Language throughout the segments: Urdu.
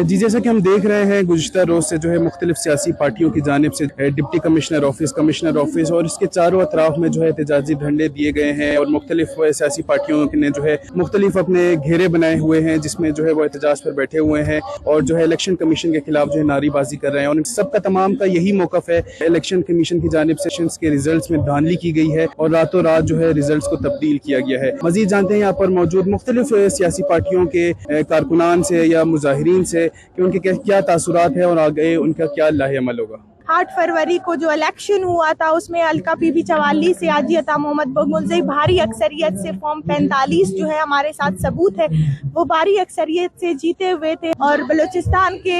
جی جیسا کہ ہم دیکھ رہے ہیں گزشتہ روز سے جو ہے مختلف سیاسی پارٹیوں کی جانب سے ڈپٹی کمشنر آفس اور اس کے چاروں اطراف میں جو ہے احتجاجی ڈھنڈے دیے گئے ہیں اور مختلف سیاسی پارٹیوں نے جو ہے مختلف اپنے گھیرے بنائے ہوئے ہیں جس میں جو ہے وہ احتجاج پر بیٹھے ہوئے ہیں اور جو ہے الیکشن کمیشن کے خلاف جو ہے نعرے بازی کر رہے ہیں، اور ان سب کا تمام کا یہی موقف ہے۔ الیکشن کمیشن کی جانب سے الیکشنز کے ریزلٹس میں دھاندلی کی گئی ہے اور راتوں رات جو ہے ریزلٹس کو تبدیل کیا گیا ہے۔ مزید جانتے ہیں یہاں پر موجود مختلف سیاسی پارٹیوں کے کارکنان سے یا مظاہرین سے کہ ان کے کیا تاثرات ہیں اور آگے ان کا کیا لاہ عمل ہوگا۔ 8 فروری کو جو الیکشن ہوا تھا اس میں الکا پی بی 44 سے حاجی عطا محمد بغملزئی بھاری اکثریت سے فارم 45 جو ہے ہمارے ساتھ ثبوت ہے وہ بھاری اکثریت سے جیتے ہوئے تھے، اور بلوچستان کے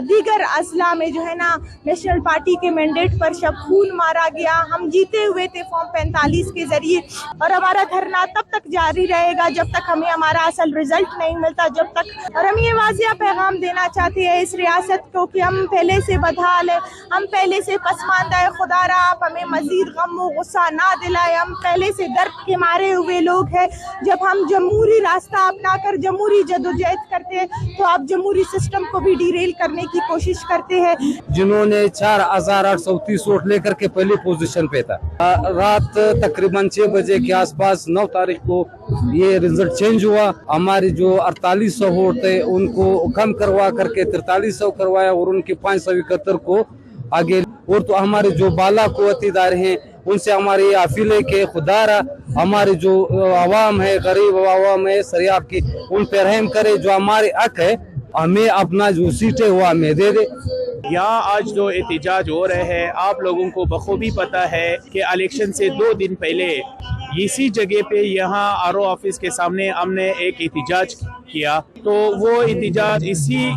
دیگر اضلاع میں جو ہے نا نیشنل پارٹی کے مینڈیٹ پر شب خون مارا گیا۔ ہم جیتے ہوئے تھے فارم 45 کے ذریعے، اور ہمارا دھرنا تب تک جاری رہے گا جب تک ہمیں ہمارا اصل رزلٹ نہیں ملتا، جب تک۔ اور ہم یہ واضح پیغام دینا چاہتے ہیں اس ریاست کو کہ ہم پہلے سے بدحال ہیں، ہم پہلے سے پسماندہ ہے، خدا را آپ ہمیں مزید غم و غصہ نہ دلائے، ہم پہلے سے درد کے مارے ہوئے لوگ ہیں۔ جب ہم جمہوری راستہ اپنا کر جمہوری جدوجہد کرتے ہیں تو آپ جمہوری سسٹم کو بھی ڈیریل کرنے کی کوشش کرتے ہیں۔ جنہوں نے 4830 ووٹ لے کر کے پہلی پوزیشن پہ تھا، رات تقریباً 6 بجے کے آس پاس 9 تاریخ کو یہ رزلٹ چینج ہوا۔ ہماری جو 4800 ووٹ تھے ان کو کم کروا کر کے 4300 کروایا اور ان کے 571 کو آگے، اور تو ہمارے جو بالا قوت ادارے ہیں ان سے ہماری یہ اپیل ہے کہ خدا را ہمارے جو عوام ہے، غریب عوام ہے سریاب کی، ان پہ رحم کرے، جو ہمارے حق ہے ہمیں اپنا جو سیٹ ہے وہ ہمیں دے دے۔ یہاں آج جو احتجاج ہو رہے ہیں آپ لوگوں کو بخوبی پتہ ہے کہ الیکشن سے 2 دن پہلے اسی جگہ پہ یہاں RO آفس کے سامنے ہم نے ایک احتجاج کیا، تو وہ احتجاج اسی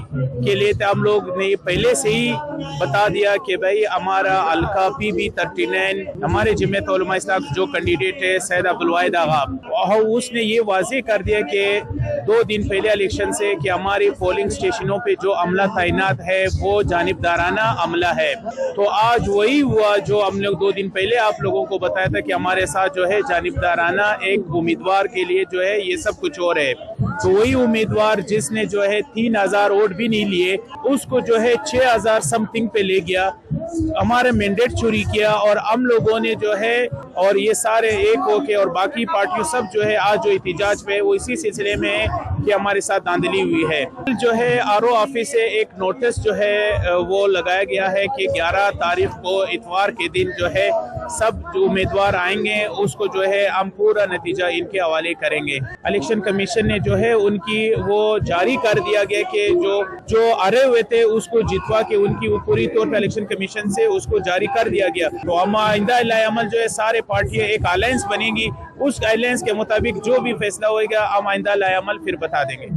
کے لیے ہم لوگ نے پہلے سے ہی بتا دیا کہ بھائی ہمارا الکا پی بی 39 ہمارے جمعیت علماء اسلام جو کینڈیڈیٹ ہے سید عبدالواحد آغا، اس نے یہ واضح کر دیا کہ 2 دن پہلے الیکشن سے کہ ہماری پولنگ سٹیشنوں پہ جو عملہ تعینات ہے وہ جانبدارانہ عملہ ہے۔ تو آج وہی ہوا جو ہم لوگ 2 دن پہلے آپ لوگوں کو بتایا تھا کہ ہمارے ساتھ جو ہے جانبدارانہ ایک امیدوار کے لیے جو ہے یہ سب کچھ ہو رہا ہے۔ تو وہی امیدوار جس نے جو ہے 3000 ووٹ بھی نہیں لیے اس کو جو ہے 6000 سم تھنگ پہ لے گیا، ہمارے مینڈیٹ چوری کیا، اور ہم لوگوں نے جو ہے اور یہ سارے ایک ہو کے اور باقی پارٹیوں سب جو ہے آج جو احتجاج پہ وہ اسی سلسلے میں ہے کہ ہمارے ساتھ دھاندلی ہوئی ہے۔ جو ہے RO آفس سے ایک نوٹس جو ہے وہ لگایا گیا ہے کہ 11 تاریخ کو اتوار کے دن جو ہے سب جو امیدوار آئیں گے اس کو جو ہے ہم پورا نتیجہ ان کے حوالے کریں گے۔ الیکشن کمیشن نے جو ہے ان کی وہ جاری کر دیا گیا کہ جو ہرے ہوئے تھے اس کو جتوا کے ان کی وہ پوری طور پہ الیکشن کمیشن سے اس کو جاری کر دیا گیا۔ تو ہم آئندہ عمل جو ہے سارے پارٹیاں ایک الائنس بنے گی، اس الائنس کے مطابق جو بھی فیصلہ ہوئے گا ہم آئندہ عمل پھر بتا دیں گے۔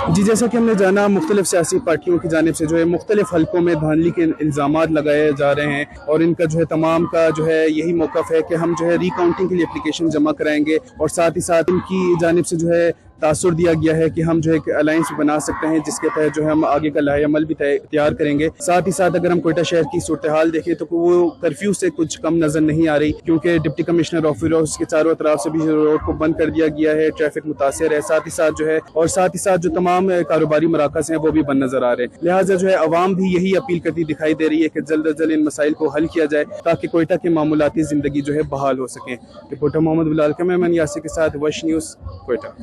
جی جیسا کہ ہم نے جانا مختلف سیاسی پارٹیوں کی جانب سے جو ہے مختلف حلقوں میں دھاندلی کے الزامات لگائے جا رہے ہیں، اور ان کا جو ہے تمام کا جو ہے یہی موقف ہے کہ ہم جو ہے ری کاؤنٹنگ کے لیے اپلیکیشن جمع کرائیں گے، اور ساتھ ہی ساتھ ان کی جانب سے جو ہے تاثر دیا گیا ہے کہ ہم جو ہے الائنس بنا سکتے ہیں جس کے تحت جو ہے ہم آگے کا لاہ عمل بھی تیار کریں گے۔ ساتھ ہی ساتھ اگر ہم کوئٹہ شہر کی صورتحال دیکھیں تو وہ کرفیو سے کچھ کم نظر نہیں آ رہی، کیونکہ ڈپٹی کمشنر آفس کے چاروں اطراف سے بھی روڈ کو بند کر دیا گیا ہے، ٹریفک متاثر ہے، ساتھ ہی ساتھ جو تمام کاروباری مراکز ہیں وہ بھی بند نظر آ رہے ہیں۔ لہٰذا جو ہے عوام بھی یہی اپیل کرتی دکھائی دے رہی ہے کہ جلد از جلد ان مسائل کو حل کیا جائے تاکہ کوئٹہ کی معمولاتی زندگی جو ہے بحال ہو سکیں۔ رپورٹر محمد بلال کیمرہ مین یاسر کے ساتھ وش نیوز کوئٹہ۔